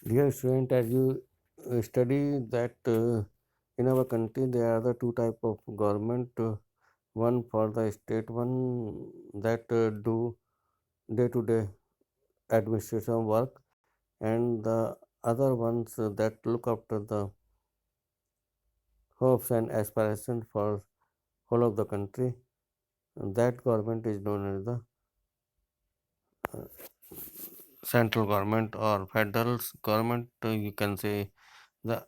Dear student, as you study that in our country there are the two type of government, one for the state, one that do day to day administration work, and the other ones that look after the hopes and aspirations for whole of the country. That government is known as the uh, central government or federal government. You can say the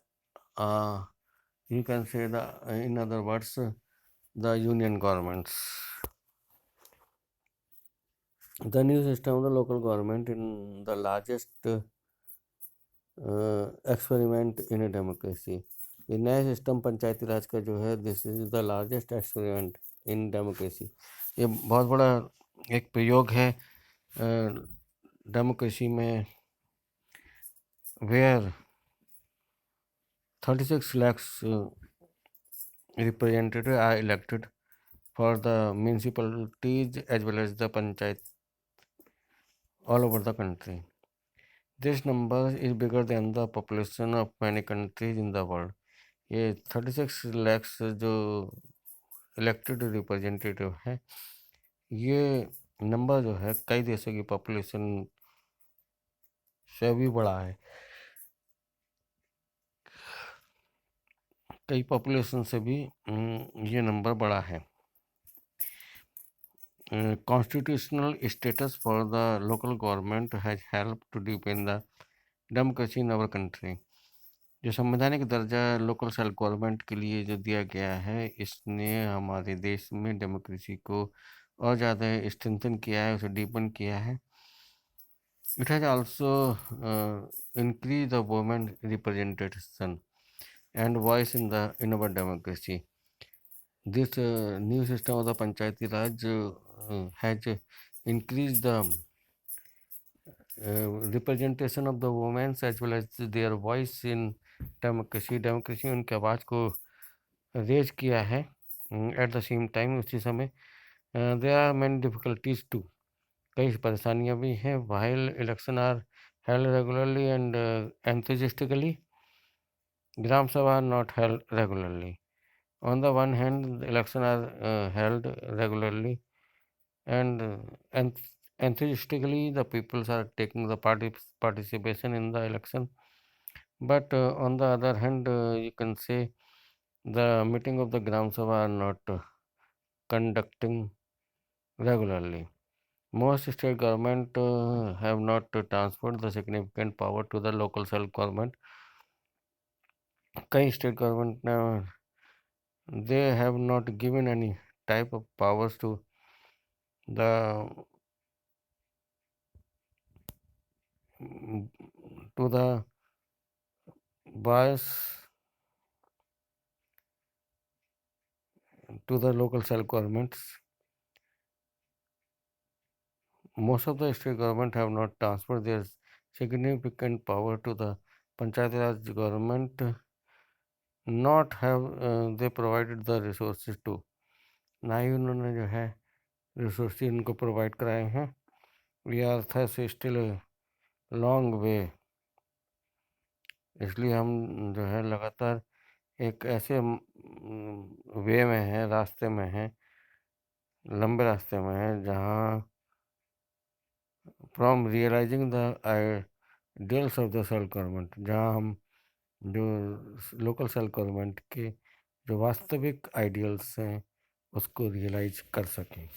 uh, in other words the union governments. The new system of the local government in the largest experiment in a democracy. ये नया system पंचायती राज का जो है, this is the largest experiment in democracy. ये बहुत बड़ा एक प्रयोग है डेमोक्रेसी में, where 36 lakhs representatives are elected for the municipalities as well as the panchayat all over the country. This number is bigger than the population of many countries in the world. ये 36 lakhs जो elected representative है, ये number जो है कई देशों की population से भी बड़ा है, कई पॉपुलेशन से भी ये नंबर बड़ा है। Constitutional status for the local government has helped to deepen the democracy in our country. जो संवैधानिक दर्जा लोकल सेल्फ गवर्नमेंट के लिए जो दिया गया है, इसने हमारे देश में डेमोक्रेसी को और ज़्यादा स्ट्रेंथन किया है, उसे डीपन किया है। It has also increase the women representation and voice in our democracy. This new system of the Panchayati Raj has increased the representation of the women as well as their voice in democracy. Democracy उनकी आवाज़ को raise किया है। At the same time उसी समय there are many difficulties too, कई परेशानियाँ भी हैं। While election are held regularly and enthusiastically, Gram Sabha are not held regularly. On the one hand, the elections are held regularly and enthusiastically the peoples are taking the participation in the election. But on the other hand, you can say the meeting of the Gram Sabha are not conducting regularly. Most state government have not transferred the significant power to the local self government. कई state government ने they have not given any type of powers to the bias to the local self governments. Most of the state government have not transferred their significant power to the Panchayati Raj government, not have they provided the resources to, ना ही उन्होंने जो है resources उनको provide कराए हैं। We are thus still long way, इसलिए हम जो है लगातार एक ऐसे वे में है, रास्ते में है, लंबे रास्ते में है, जहाँ from realising the ideals of the self government, जहाँ हम जो लोकल सेल्फ गवर्नमेंट के जो वास्तविक आइडियल्स हैं उसको रियलाइज कर सकें।